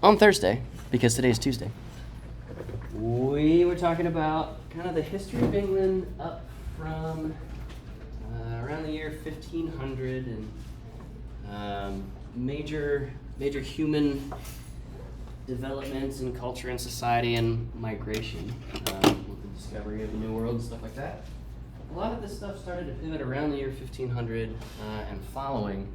on Thursday, because today's Tuesday, we were talking about kind of the history of England up from around the year 1500 and major human developments in culture and society and migration with the discovery of the New World and stuff like that. A lot of this stuff started to pivot around the year 1500 and following,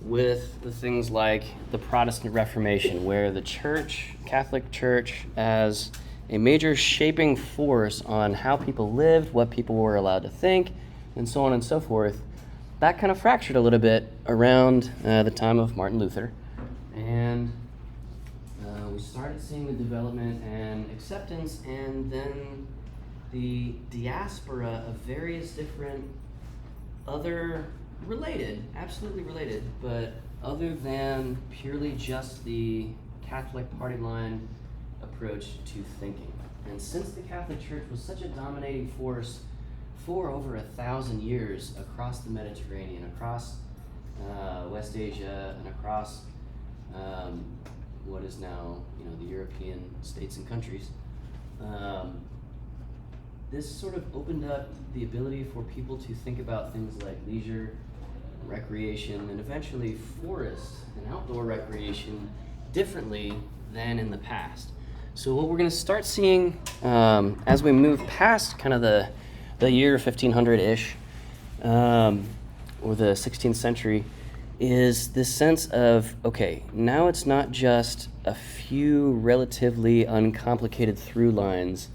with the things like the Protestant Reformation, where the Church, Catholic Church, as a major shaping force on how people lived, what people were allowed to think, and so on and so forth, that kind of fractured a little bit around the time of Martin Luther. And we started seeing the development and acceptance, and then the diaspora of various different other absolutely related, but other than purely just the Catholic party line approach to thinking. And since the Catholic Church was such a dominating force for over 1,000 years across the Mediterranean, across West Asia, and across what is now the European states and countries, this sort of opened up the ability for people to think about things like leisure, recreation, and eventually forest and outdoor recreation differently than in the past. So what we're going to start seeing as we move past kind of the year 1500-ish or the 16th century is this sense of, okay, now it's not just a few relatively uncomplicated through lines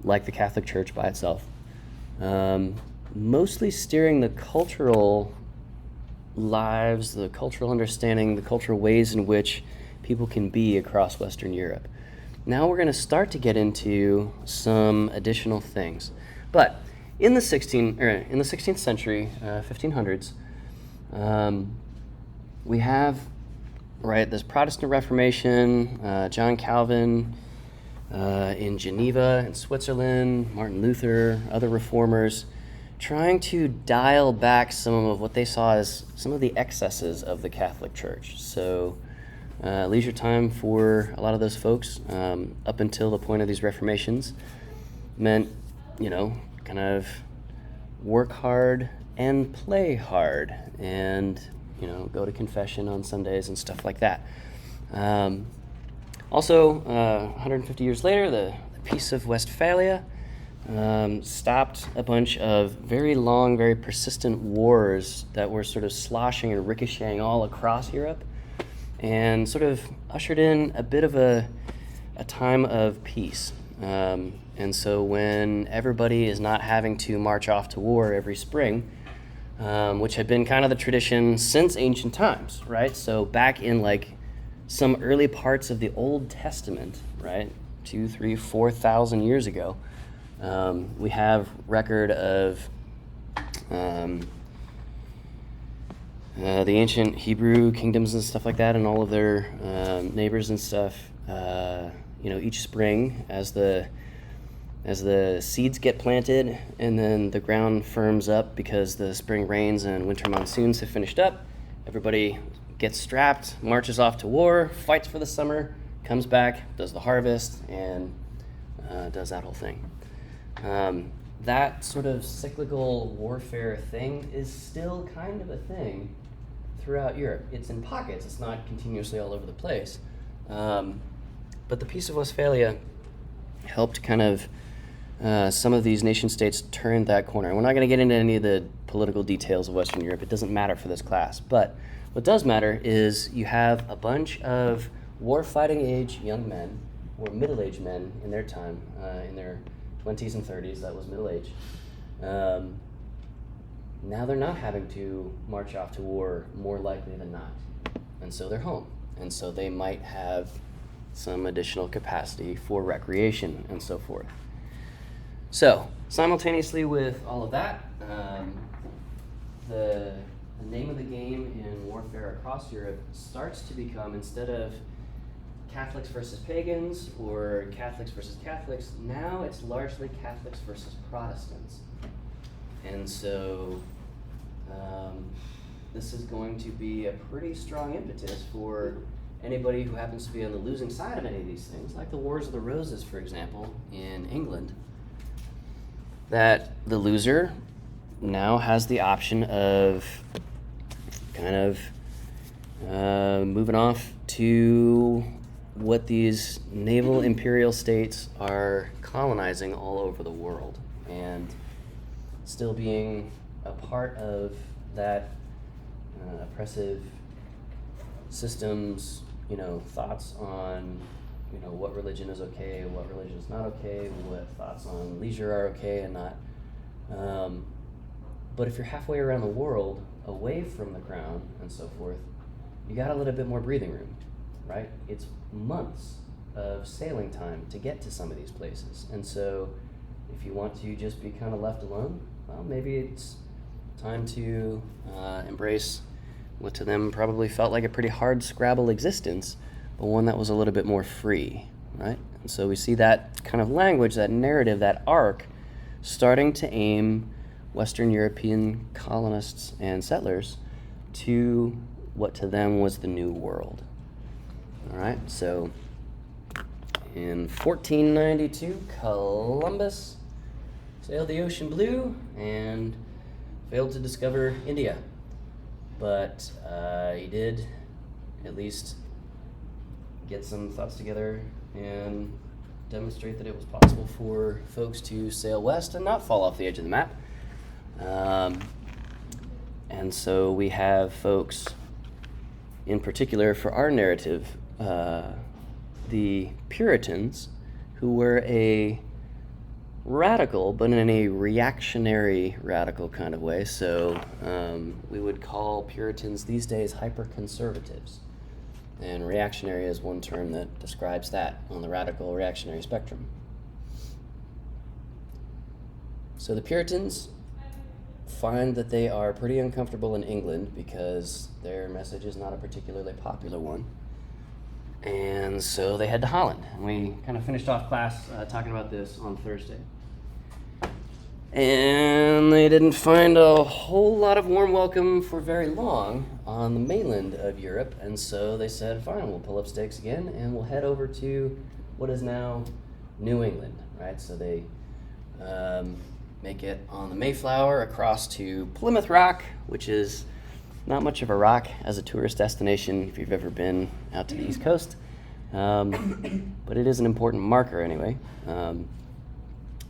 like the Catholic Church by itself, mostly steering the cultural lives, the cultural understanding, the cultural ways in which people can be across Western Europe. Now we're going to start to get into some additional things. But in the 16th century, 1500s, we have this Protestant Reformation, John Calvin in Geneva in Switzerland, Martin Luther, other reformers, trying to dial back some of what they saw as some of the excesses of the Catholic Church. So leisure time for a lot of those folks up until the point of these reformations meant, kind of work hard and play hard and, go to confession on Sundays and stuff like that. Also, 150 years later, the Peace of Westphalia stopped a bunch of very long, very persistent wars that were sort of sloshing and ricocheting all across Europe, and sort of ushered in a bit of a time of peace. And so when everybody is not having to march off to war every spring, which had been kind of the tradition since ancient times, right? So back in some early parts of the Old Testament, right, 2,000, 3,000, 4,000 years ago, we have record of the ancient Hebrew kingdoms and stuff like that, and all of their neighbors and stuff. Each spring, as the seeds get planted and then the ground firms up because the spring rains and winter monsoons have finished up, everybody gets strapped, marches off to war, fights for the summer, comes back, does the harvest, and does that whole thing. That sort of cyclical warfare thing is still kind of a thing throughout Europe. It's in pockets, it's not continuously all over the place. But the Peace of Westphalia helped kind of some of these nation states turn that corner. We're not going to get into any of the political details of Western Europe. It doesn't matter for this class. But what does matter is you have a bunch of war-fighting age young men, or middle-aged men in their time, in their 20s and 30s, that was middle age. Now they're not having to march off to war more likely than not. And so they're home. And so they might have some additional capacity for recreation and so forth. So, simultaneously with all of that, the name of the game in warfare across Europe starts to become, instead of Catholics versus pagans or Catholics versus Catholics, now it's largely Catholics versus Protestants. And so this is going to be a pretty strong impetus for anybody who happens to be on the losing side of any of these things, like the Wars of the Roses, for example, in England, that the loser now has the option of kind of moving off to what these naval imperial states are colonizing all over the world, and still being a part of that oppressive system's, thoughts on, what religion is okay, what religion is not okay, what thoughts on leisure are okay and not. But if you're halfway around the world, away from the crown and so forth, you got a little bit more breathing room, right? It's months of sailing time to get to some of these places. And so if you want to just be kind of left alone, well, maybe it's time to embrace what to them probably felt like a pretty hard Scrabble existence, but one that was a little bit more free, right? And so we see that kind of language, that narrative, that arc starting to aim Western European colonists and settlers to what to them was the New World. All right, so in 1492, Columbus sailed the ocean blue and failed to discover India. But he did at least get some thoughts together and demonstrate that it was possible for folks to sail west and not fall off the edge of the map. And so we have folks, in particular for our narrative, the Puritans, who were a radical, but in a reactionary radical kind of way. So we would call Puritans these days hyper-conservatives. And reactionary is one term that describes that on the radical reactionary spectrum. So the Puritans find that they are pretty uncomfortable in England because their message is not a particularly popular one. And so they head to Holland. And we kind of finished off class talking about this on Thursday. And they didn't find a whole lot of warm welcome for very long on the mainland of Europe. And so they said, fine, we'll pull up stakes again and we'll head over to what is now New England, right? So they make it on the Mayflower across to Plymouth Rock, which is not much of a rock as a tourist destination if you've ever been out to the East Coast, but it is an important marker anyway.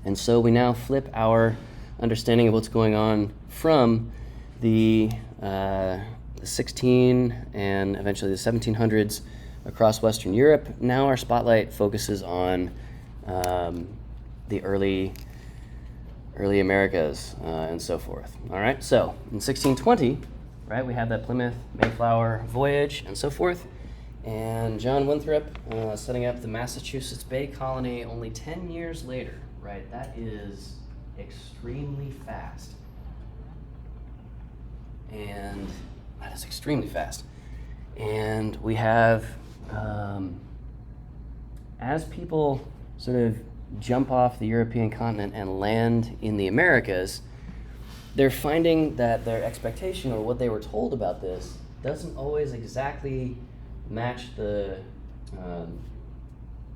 And so we now flip our understanding of what's going on from the 16 and eventually the 1700s across Western Europe. Now our spotlight focuses on the early Americas and so forth. All right, so in 1620, right, we have that Plymouth Mayflower voyage and so forth, and John Winthrop setting up the Massachusetts Bay Colony only 10 years later, right? That is extremely fast. And that is extremely fast. And we have, as people sort of jump off the European continent and land in the Americas, they're finding that their expectation or what they were told about this doesn't always exactly match the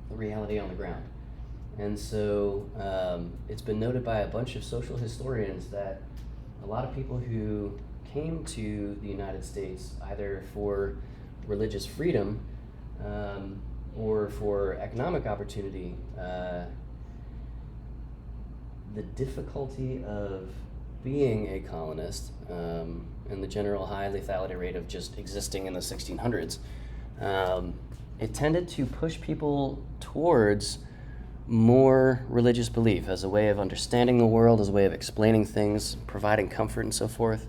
reality on the ground. And so it's been noted by a bunch of social historians that a lot of people who came to the United States either for religious freedom or for economic opportunity, the difficulty of being a colonist and the general high lethality rate of just existing in the 1600s, it tended to push people towards more religious belief as a way of understanding the world, as a way of explaining things, providing comfort and so forth.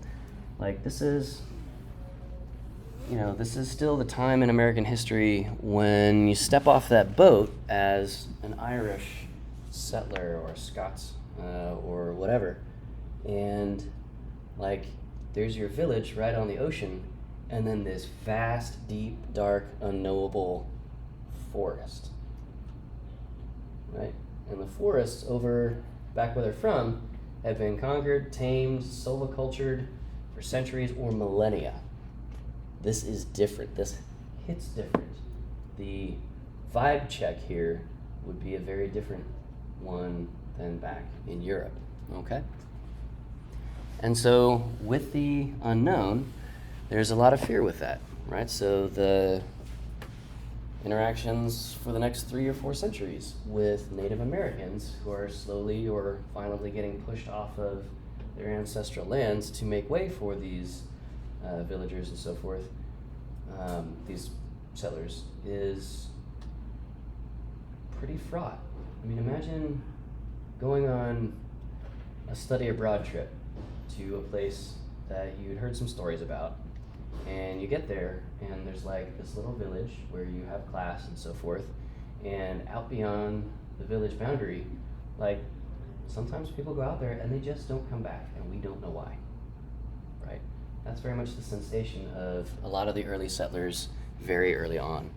Like this is still the time in American history when you step off that boat as an Irish settler or Scots or whatever, and like there's your village right on the ocean, and then this vast, deep, dark, unknowable forest, right? And the forests over back where they're from have been conquered, tamed, silvicultured for centuries or millennia. This is different. This hits different. the vibe check here would be a very different one than back in Europe, okay? And so with the unknown, there's a lot of fear with that, right? So the interactions for the next 3 or 4 centuries with Native Americans who are slowly or violently getting pushed off of their ancestral lands to make way for these villagers and so forth, these settlers, is pretty fraught. I mean, imagine going on a study abroad trip to a place that you'd heard some stories about, and you get there and there's like this little village where you have class and so forth, and out beyond the village boundary, like sometimes people go out there and they just don't come back, and we don't know why, right? That's very much the sensation of a lot of the early settlers very early on.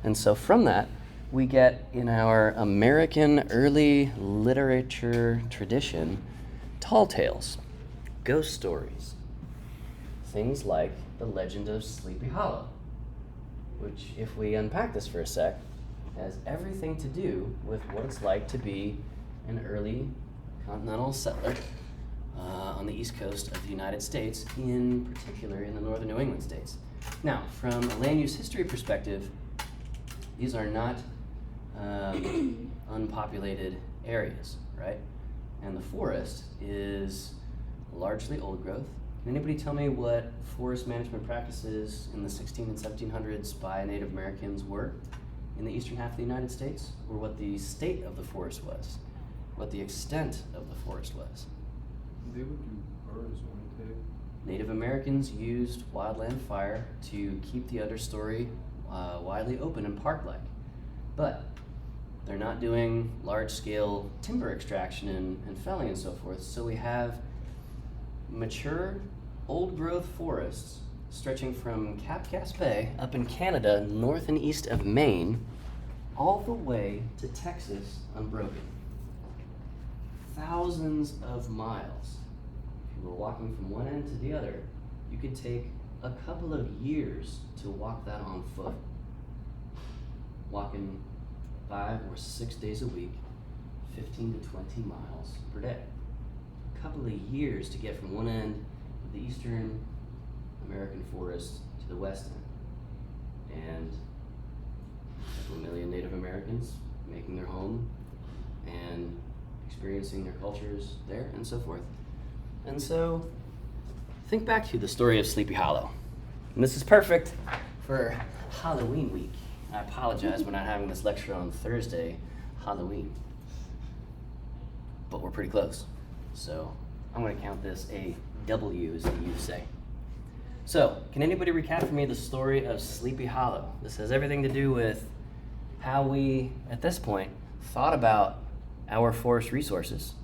And so from that, we get in our American early literature tradition tall tales, ghost stories, things like the legend of Sleepy Hollow, which, if we unpack this for a sec, has everything to do with what it's like to be an early continental settler on the east coast of the United States, in particular in the northern New England states. Now, from a land use history perspective, these are not unpopulated areas, right? And the forest is largely old growth. Can anybody tell me what forest management practices in the 16 and 1700s by Native Americans were in the eastern half of the United States? Or what the state of the forest was? What the extent of the forest was? They would do burns, wouldn't they? Native Americans used wildland fire to keep the understory widely open and park-like. But they're not doing large-scale timber extraction and felling and so forth, so we have mature, old-growth forests stretching from Cap Cass Bay up in Canada, north and east of Maine, all the way to Texas unbroken. Thousands of miles. If you were walking from one end to the other, you could take a couple of years to walk that on foot. Walking 5 or 6 days a week, 15 to 20 miles per day. A couple of years to get from one end of the eastern American forest to the west end. And a couple of million Native Americans making their home and experiencing their cultures there and so forth. And so think back to the story of Sleepy Hollow. And this is perfect for Halloween week. I apologize, we're not having this lecture on Thursday, Halloween. But we're pretty close. So I'm going to count this a W, as the youth say. So, can anybody recap for me the story of Sleepy Hollow? This has everything to do with how we, at this point, thought about our forest resources,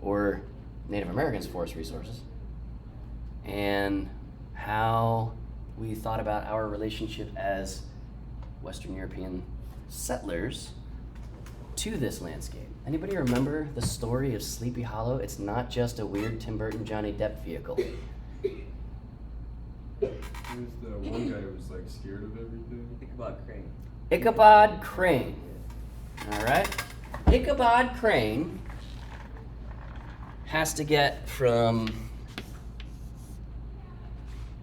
or Native Americans' forest resources, and how we thought about our relationship as Western European settlers to this landscape. Anybody remember the story of Sleepy Hollow? It's not just a weird Tim Burton Johnny Depp vehicle. There's the one guy who was like scared of everything. Ichabod Crane. Ichabod Crane. All right. Ichabod Crane has to get from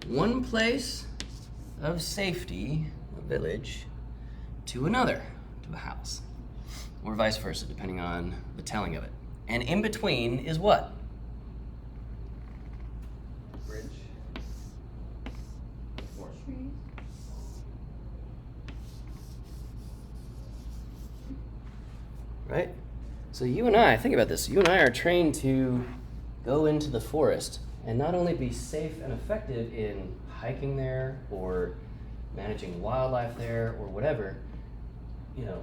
one place of safety, a village, to another, to a house, or vice versa, depending on the telling of it. And in between is what? Bridge. Forest. Right? So you and I, think about this, you and I are trained to go into the forest and not only be safe and effective in hiking there or managing wildlife there or whatever, you know,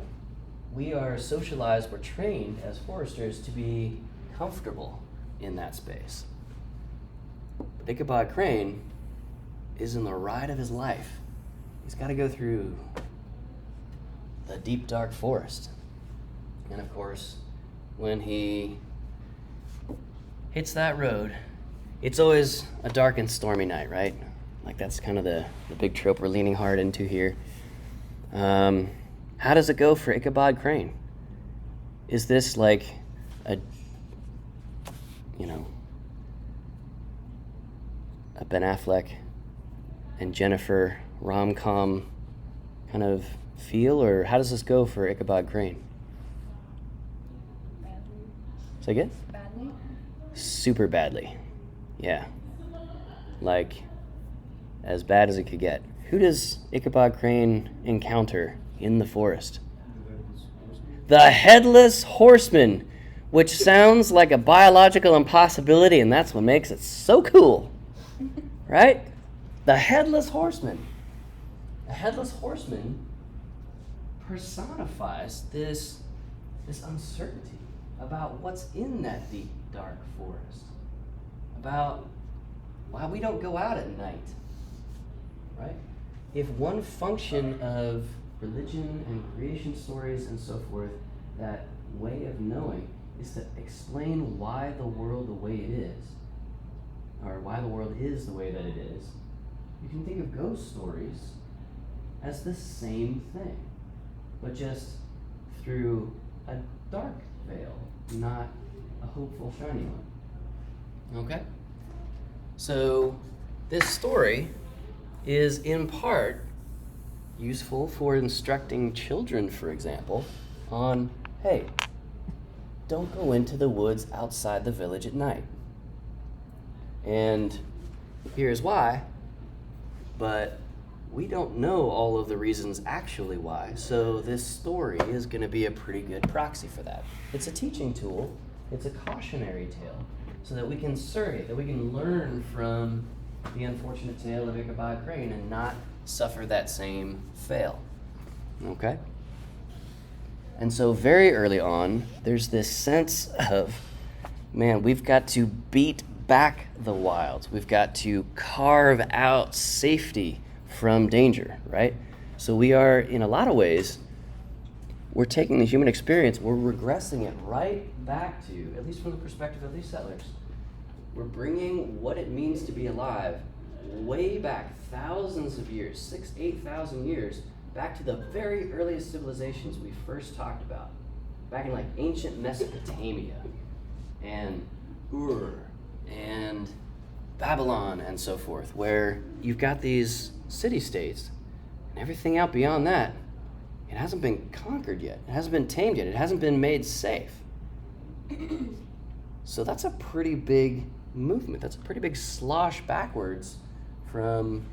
we are socialized, we're trained as foresters to be comfortable in that space. But Ichabod Crane is in the ride of his life. He's got to go through the deep, dark forest. And of course, when he hits that road, it's always a dark and stormy night, right? Like that's kind of the big trope we're leaning hard into here. How does it go for Ichabod Crane? Is this like a, a Ben Affleck and Jennifer rom-com kind of feel, or how does this go for Ichabod Crane? Badly. Say again? Badly? Super badly. Yeah. Like, as bad as it could get. Who does Ichabod Crane encounter in the forest? The Headless Horseman, which sounds like a biological impossibility, and that's what makes it so cool. Right? The Headless Horseman. The Headless Horseman personifies this uncertainty about what's in that deep, dark forest, about why we don't go out at night, right? If one function of religion and creation stories and so forth, that way of knowing, is to explain why the world the way it is, or why the world is the way that it is, you can think of ghost stories as the same thing, but just through a dark veil, not a hopeful, shiny one. Okay? So, this story is in part useful for instructing children, for example, on, hey, don't go into the woods outside the village at night. And here's why, but we don't know all of the reasons actually why, so this story is going to be a pretty good proxy for that. It's a teaching tool, it's a cautionary tale, so that we can survey, that we can learn from the unfortunate tale of Ichabod Crane and not suffer that same fail. Okay? And so very early on, there's this sense of, man, we've got to beat back the wilds. We've got to carve out safety from danger, right? So we are, in a lot of ways, we're taking the human experience, we're regressing it right back to, at least from the perspective of these settlers, we're bringing what it means to be alive way back thousands of years, 8,000 years, back to the very earliest civilizations we first talked about, back in like ancient Mesopotamia and Ur and Babylon and so forth, where you've got these city-states, and everything out beyond that, it hasn't been conquered yet. It hasn't been tamed yet. It hasn't been made safe. So that's a pretty big movement. That's a pretty big slosh backwards from,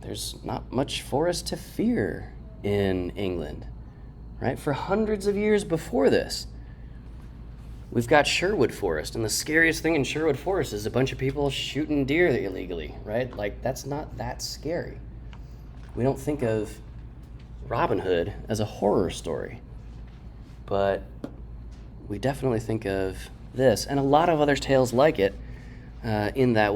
there's not much forest to fear in England, right? For hundreds of years before this, we've got Sherwood Forest, and the scariest thing in Sherwood Forest is a bunch of people shooting deer illegally, right? Like, that's not that scary. We don't think of Robin Hood as a horror story, but we definitely think of this, and a lot of other tales like it in that way.